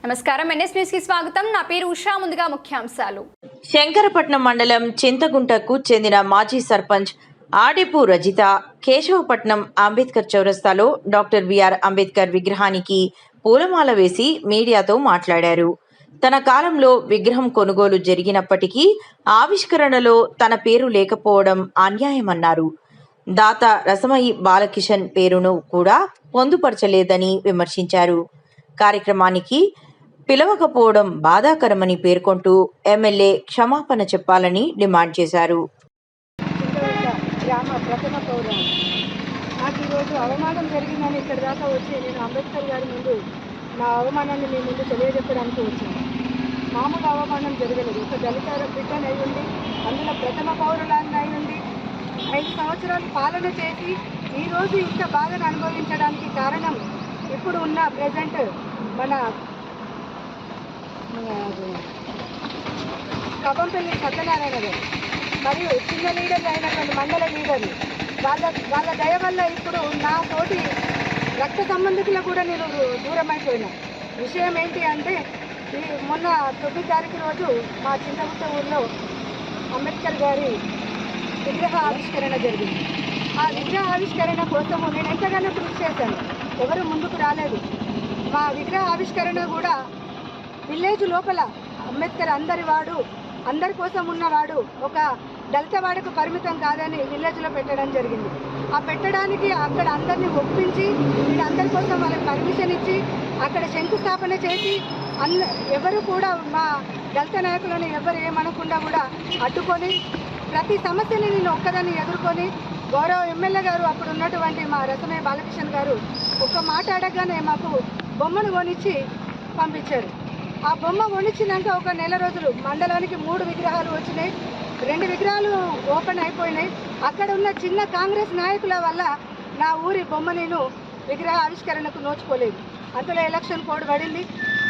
నమస్కారం, NS news కి స్వాగతం. నా పేరు ఉషా. ముందుగా ముఖ్యాంశాలు. శంకరపట్నం మండలం చింతగుంటకు చెందిన మాజీ సర్పంచ్ ఆడిపు రజిత కేశవపట్నం అంబేద్కర్ చౌరస్తాలో డాక్టర్ బిఆర్ అంబేద్కర్ విగ్రహానికి పూలమాల వేసి మీడియాతో మాట్లాడారు. తన కాలంలో విగ్రహం కొనుగోలు జరిగినప్పటికీ ఆవిష్కరణలో తన పేరు లేకపోవడం అన్యాయమన్నారు. దాత రసమయి బాలకిషన్ పేరును కూడా పొందుపరచలేదని విమర్శించారు. కార్యక్రమానికి పిలవకపోవడం బాధాకరమని పేర్కొంటూ ఎమ్మెల్యే క్షమాపణ చెప్పాలని డిమాండ్ చేశారు. గ్రామ ప్రథమ పౌరాణి నాకు ఈరోజు అవమానం జరిగిందని ఇక్కడ దాకా వచ్చి నేను అంబేద్కర్ గారి ముందు నా అవమానాన్ని మీ ముందు తెలియజెప్పడానికి వచ్చాను. మామూలు అవమానం జరగలేదు. ఒక దళిత బిడ్డను అయి ఉండి, అందులో ప్రథమ పౌరులాన్ని అయి ఉండి 5 సంవత్సరాలు పాలన చేసి ఈరోజు ఇంత బాధను అనుభవించడానికి కారణం ఇప్పుడు ఉన్న ప్రజెంట్ మన కబంపల్లి సత్యనారాయణ గారు మరియు చిన్న లీడర్లు అయినటువంటి మండల లీడర్లు వాళ్ళ దయ వల్ల ఇప్పుడు నా తోటి రక్త సంబంధికులు కూడా నేను దూరం అయిపోయినా. విషయం ఏంటి అంటే మొన్న 9 తారీఖు రోజు మా చింతగుట్ట ఊళ్ళో అంబేద్కర్ గారి విగ్రహ ఆవిష్కరణ జరిగింది. ఆ విగ్రహ ఆవిష్కరణ కోసము నేను ఎంతగానో కృషి చేశాను. ఎవరు ముందుకు రాలేదు. మా విగ్రహ ఆవిష్కరణ కూడా విలేజ్ లోపల అంబేద్కర్ అందరి కోసం ఉన్నవాడు, ఒక దళిత వాడకు పరిమితం కాదని విలేజ్లో పెట్టడం జరిగింది. ఆ పెట్టడానికి అక్కడ అందరినీ ఒప్పించి వీళ్ళందరి కోసం వాళ్ళకి పర్మిషన్ ఇచ్చి అక్కడ శంకుస్థాపన చేసి ఎవరు కూడా మా దళిత నాయకులను ఎవరు ఏమనకుండా కూడా అడ్డుకొని ప్రతి సమస్యని నేను ఒక్కదాన్ని ఎదుర్కొని గౌరవ ఎమ్మెల్యే గారు అప్పుడు ఉన్నటువంటి మా రసమయ్య బాలకిషన్ గారు ఒక మాట అడగగానే మాకు బొమ్మను కొనిచ్చి పంపించారు. ఆ బొమ్మ కొనిచ్చినాక ఒక నెల రోజులు మండలానికి 3 విగ్రహాలు వచ్చినాయి. 2 విగ్రహాలు ఓపెన్ అయిపోయినాయి. అక్కడ ఉన్న చిన్న కాంగ్రెస్ నాయకుల వల్ల నా ఊరి బొమ్మ నేను విగ్రహ ఆవిష్కరణకు నోచుకోలేదు. అందులో ఎలక్షన్ కోడ్ పడింది.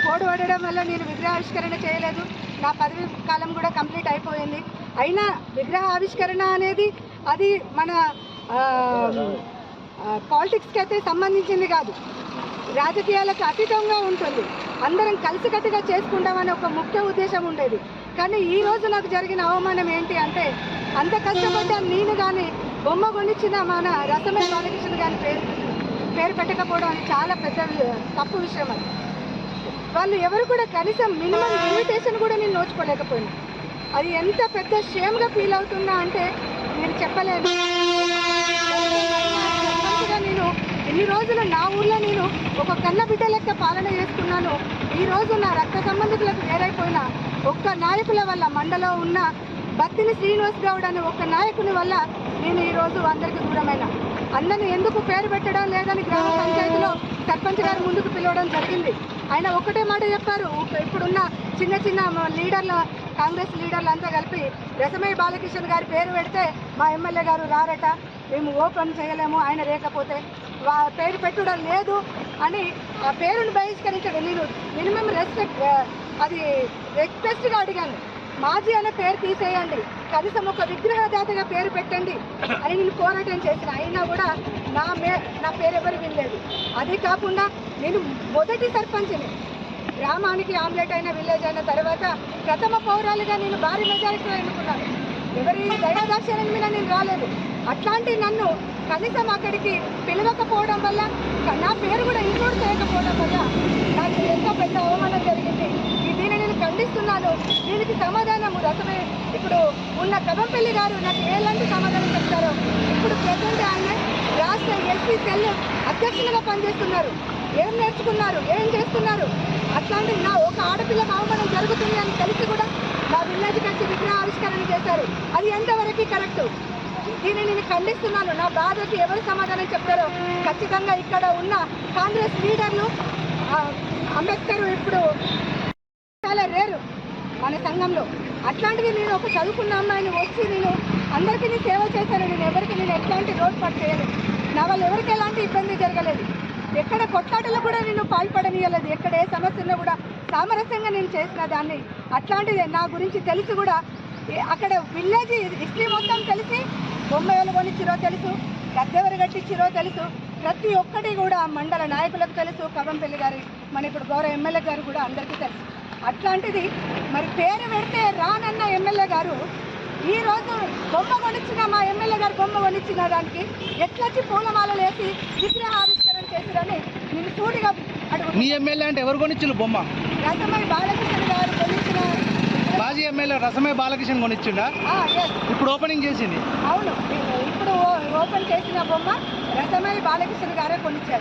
కోడ్ పడడం వల్ల నేను విగ్రహ ఆవిష్కరణ చేయలేదు. నా పదవి కాలం కూడా కంప్లీట్ అయిపోయింది. అయినా విగ్రహ ఆవిష్కరణ అనేది అది మన పాలిటిక్స్కి అయితే సంబంధించింది కాదు, రాజకీయాలకు అతీతంగా ఉంటుంది. అందరం కలిసికట్టుగా చేసుకుంటామని ఒక ముఖ్య ఉద్దేశం ఉండేది. కానీ ఈరోజు నాకు జరిగిన అవమానం ఏంటి అంటే, అంత కష్టపడ్డా నేను కానీ బొమ్మ కొనిచ్చిన మన రసమయ్య బాలకృష్ణ గారి పేరు పెట్టకపోవడం అని చాలా పెద్ద తప్పు విషయం. అది వాళ్ళు ఎవరు కూడా కనీసం మినిమం ఇన్విటేషన్ కూడా నేను నోచుకోలేకపోయినా. అది ఎంత పెద్ద షేమ్గా ఫీల్ అవుతున్నా అంటే నేను చెప్పలేను. నేను ఇన్ని రోజులు నా ఊళ్ళో నేను ఒక కన్న బిడ్డ లెక్క పాలన చేసుకున్నాను. ఈరోజు నా రక్త సంబంధికులకు వేరైపోయిన ఒక్క నాయకుల వల్ల, మండలం ఉన్న బత్తిని శ్రీనివాస్ గౌడ్ అనే ఒక్క నాయకుని వల్ల నేను ఈరోజు అందరికీ దూరమైన. అందరిని ఎందుకు పేరు పెట్టడం లేదని గ్రామ పంచాయతీలో సర్పంచ్ గారు ముందుకు పిలవడం జరిగింది. ఆయన ఒకటే మాట చెప్పారు, ఇప్పుడున్న చిన్న లీడర్ల కాంగ్రెస్ లీడర్లు అంతా కలిపి రసమయ్య బాలకిషన్ గారి పేరు పెడితే మా ఎమ్మెల్యే గారు రారట, మేము ఓపెన్ చేయలేము, ఆయన లేకపోతే పేరు పెట్టడం లేదు అని ఆ పేరును బహిష్కరించడం. నేను మినిమం రిక్వెస్ట్గా అడిగాను, మాజీ అనే పేరు తీసేయండి, కనీసం ఒక విగ్రహదాతగా పేరు పెట్టండి అని నేను పోరాటం చేసిన. అయినా కూడా నా పేరు ఎవరు వినలేదు. అదే కాకుండా నేను మొదటి సర్పంచ్ని, గ్రామానికి ఆమ్లెట్ అయిన విలేజ్ అయిన తర్వాత ప్రథమ పౌరాలుగా నేను భారీ మెజారిటీలో ఎన్నుకున్నాను. ఎవరి దయాదాక్షిణ్యం మీద నేను రాలేదు. అట్లాంటి నన్ను కనీసం అక్కడికి పిలవకపోవడం వల్ల, నా పేరు కూడా ఇంక్లూడ్ చేయకపోవడం వల్ల నాకు ఎంతో పెద్ద అవమానం జరిగింది. దీన్ని నేను ఖండిస్తున్నాను. దీనికి సమాధానము రసమే ఇప్పుడు ఉన్న కబంపల్లి గారు నాకు ఎలాంటి సమాధానం చెప్తారో. ఇప్పుడు ప్రజెంట్ ఆయన రాష్ట్ర ఎస్సీ సెల్ అధ్యక్షులుగా పనిచేస్తున్నారు. ఏం నేర్చుకున్నారు, ఏం చేస్తున్నారు? అట్లాంటి నా ఒక ఆడపిల్లకు అవమానం జరుగుతుంది అని తెలిసి కూడా నా విలేజ్కి వచ్చి విగ్రహ ఆవిష్కరణ చేశారు. అది ఎంతవరకు కరెక్టు? దీన్ని నేను ఖండిస్తున్నాను. నా బాధకి ఎవరు సమాధానం చెప్తారో ఖచ్చితంగా ఇక్కడ ఉన్న కాంగ్రెస్ లీడర్లు, అంబేద్కర్ ఇప్పుడు చాలా రేరు మన సంఘంలో. అట్లాంటిది నేను ఒక చదువుకున్న అమ్మాయిని వచ్చి నేను అందరికీ సేవ చేశాను. నేను ఎట్లాంటి రోడ్పాటు చేయలేదు. నా వల్ల ఎవరికి ఎలాంటి ఇబ్బంది జరగలేదు. ఎక్కడ కొట్లాటలు కూడా నేను పాల్పడనీయలేదు. ఎక్కడ ఏ సమస్య ఉన్నా కూడా సామరస్యంగా నేను చేసిన దాన్ని. అట్లాంటిది నా గురించి తెలిసి కూడా అక్కడ విలేజ్ హిస్టరీ మొత్తం తెలిసి, బొమ్మ ఎవరు కొనిచ్చిరో తెలుసు, గద్దెవరు కట్టించిరో తెలుసు, ప్రతి ఒక్కటి కూడా మండల నాయకులకు తెలుసు, కవంపల్లి గారి మన ఇప్పుడు గౌరవ ఎమ్మెల్యే గారు కూడా అందరికీ తెలుసు. అట్లాంటిది మరి పేరు పెడితే రానన్న ఎమ్మెల్యే గారు ఈరోజు బొమ్మ కొనిచ్చిన మా ఎమ్మెల్యే గారు బొమ్మ కొనిచ్చిన దానికి ఎట్లొచ్చి పూలమాలలు వేసి విగ్రహావిష్కరణ చేసిరని నేను సూటిగా అడుగు. మీ ఎమ్మెల్యే అంటే ఎవరు కొనిచ్చిండు బొమ్మ? రసమై బాలకృష్ణ గారు కొనిచ్చిన మాజీ ఎమ్మెల్యే రసమే బాలకిషన్ కొనిచ్చిండా? yes. ఇప్పుడు ఓపెనింగ్ చేసింది. అవును, ఇప్పుడు ఓపెన్ చేసిన బొమ్మ రసమై బాలకృష్ణ గారే కొనిచ్చారు.